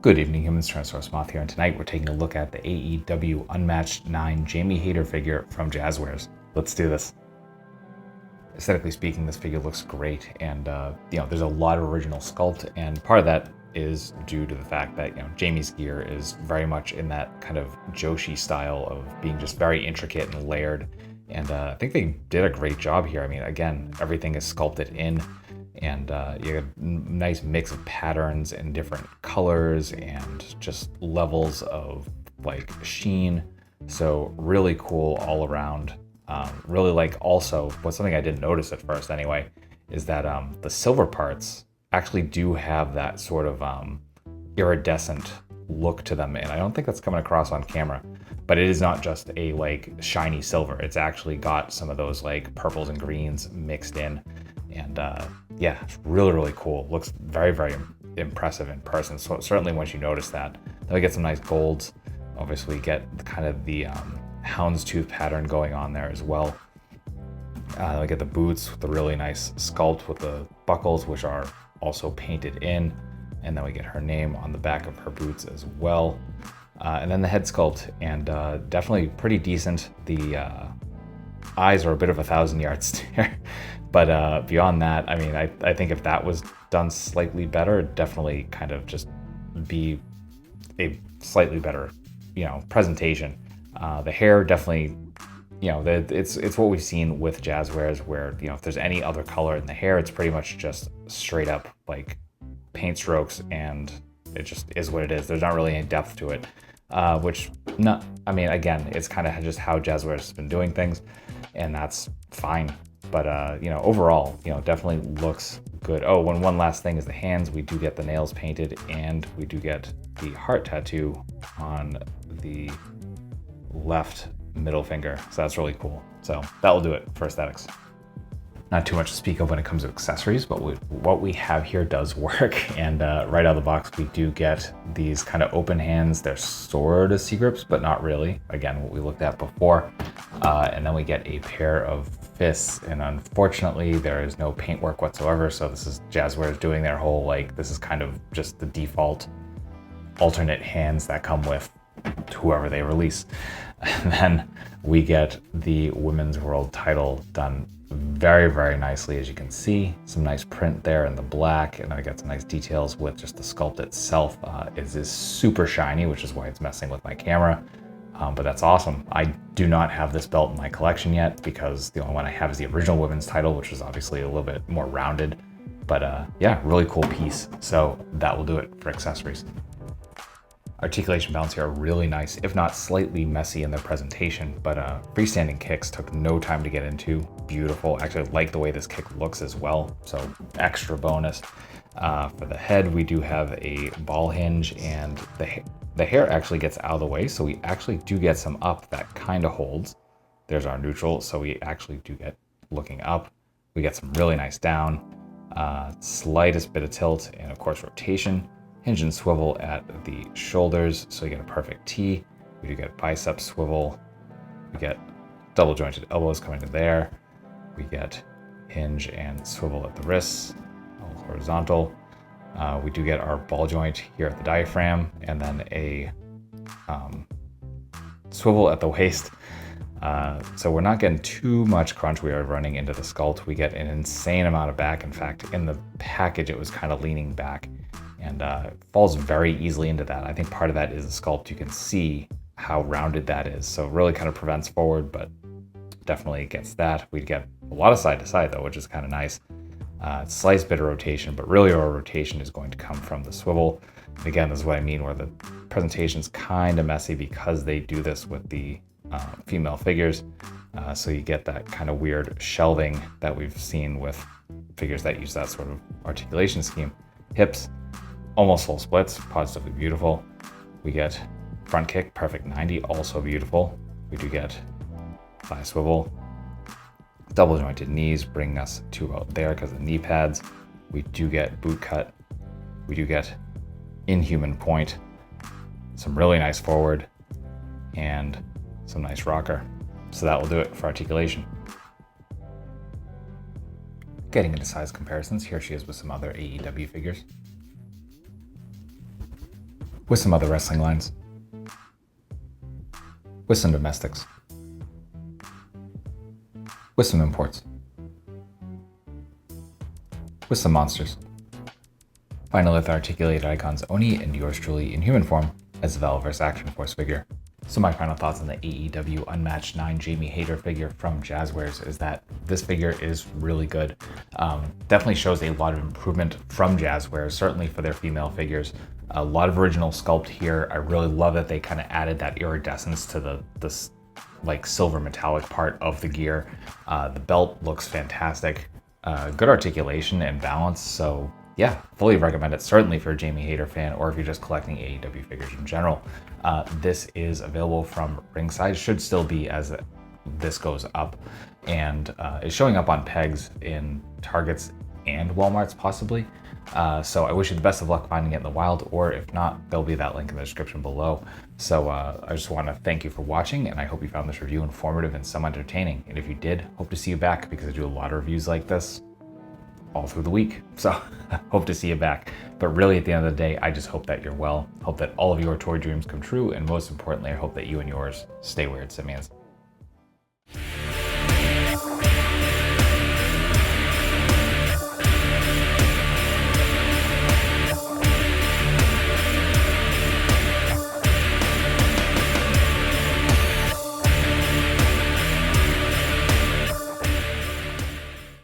Good evening, humans. Tyrannosaurusmoth here, and tonight we're taking a look at the AEW Unmatched 9 Jamie Hayter figure from Jazwares. Let's do this. Aesthetically speaking, this figure looks great, and there's a lot of original sculpt, and part of that is due to the fact that Jamie's gear is very much in that kind of Joshi style of being just very intricate and layered, and I think they did a great job here. I mean, again, everything is sculpted in. And you have a nice mix of patterns and different colors and just levels of like sheen. So really cool all around. Really like also, what's something I didn't notice at first anyway, is that the silver parts actually do have that sort of iridescent look to them. And I don't think that's coming across on camera, but it is not just a like shiny silver. It's actually got some of those like purples and greens mixed in. And yeah, it's really, really cool. Looks very, very impressive in person. So certainly once you notice that, then we get some nice golds. Obviously get kind of the houndstooth pattern going on there as well. Then we get the boots with the really nice sculpt with the buckles, which are also painted in. And then we get her name on the back of her boots as well. And then the head sculpt, and definitely pretty decent. The eyes are a bit of a 1,000-yard stare. But beyond that, I mean, I think if that was done slightly better, it'd definitely kind of just be a slightly better, presentation. The hair definitely, it's what we've seen with Jazwares, where, if there's any other color in the hair, it's pretty much just straight up like paint strokes, and it just is what it is. There's not really any depth to it, again, it's kind of just how Jazwares has been doing things, and that's fine. But, overall, definitely looks good. Oh, one last thing is the hands. We do get the nails painted, and we do get the heart tattoo on the left middle finger. So that's really cool. So that will do it for aesthetics. Not too much to speak of when it comes to accessories, but what we have here does work. And right out of the box, we do get these kind of open hands. They're sort of C-grips, but not really. Again, what we looked at before. And then we get a pair of fists, and unfortunately there is no paintwork whatsoever. So this is Jazwares doing their whole, like, this is kind of just the default alternate hands that come with whoever they release. And then we get the Women's World title done very, very nicely. As you can see, some nice print there in the black, and I got some nice details with just the sculpt itself. It is super shiny, which is why it's messing with my camera. But that's awesome. I do not have this belt in my collection yet, because the only one I have is the original women's title, which is obviously a little bit more rounded. But yeah, really cool piece. So that will do it for accessories. Articulation balance here are really nice, if not slightly messy in their presentation, but freestanding kicks took no time to get into. Beautiful. Actually, I like the way this kick looks as well, so extra bonus. For the head, we do have a ball hinge, and the hair actually gets out of the way, so we actually do get some up that kind of holds. There's our neutral, so we actually do get looking up. We get some really nice down, slightest bit of tilt, and of course rotation. Hinge and swivel at the shoulders, so you get a perfect T. We do get bicep swivel. We get double jointed elbows coming to there. We get hinge and swivel at the wrists, all horizontal. We do get our ball joint here at the diaphragm, and then a swivel at the waist. So we're not getting too much crunch. We are running into the sculpt. We get an insane amount of back. In fact, in the package, it was kind of leaning back, and falls very easily into that. I think part of that is the sculpt. You can see how rounded that is. So it really kind of prevents forward, but definitely gets that. We get a lot of side to side though, which is kind of nice. Slight bit of rotation, but really our rotation is going to come from the swivel. And again, this is what I mean, where the presentation's kind of messy because they do this with the female figures. So you get that kind of weird shelving that we've seen with figures that use that sort of articulation scheme. Hips, almost full splits, positively beautiful. We get front kick, perfect 90, also beautiful. We do get thigh swivel, double jointed knees, bringing us to out there because of the knee pads. We do get boot cut. We do get inhuman point, some really nice forward, and some nice rocker. So that will do it for articulation. Getting into size comparisons, here she is with some other AEW figures. with some other wrestling lines, with some domestics, with some imports, with some monsters. Finally, with articulated icons Oni and yours truly in human form as the Valorverse Action Force figure. So my final thoughts on the AEW Unmatched 9 Jamie Hayter figure from Jazwares is that this figure is really good. Definitely shows a lot of improvement from Jazwares, certainly for their female figures. A lot of original sculpt here. I really love that they kind of added that iridescence to this like silver metallic part of the gear. The belt looks fantastic. Good articulation and balance. So yeah, fully recommend it, certainly for a Jamie Hayter fan or if you're just collecting AEW figures in general. This is available from Ringside, should still be as this goes up, and is showing up on pegs in Targets and Walmarts possibly. So I wish you the best of luck finding it in the wild, or if not, there'll be that link in the description below. So I just want to thank you for watching, and I hope you found this review informative and some entertaining. And if you did, hope to see you back, because I do a lot of reviews like this all through the week. So hope to see you back. But really at the end of the day, I just hope that you're well, hope that all of your toy dreams come true, and most importantly, I hope that you and yours stay weird, Simians.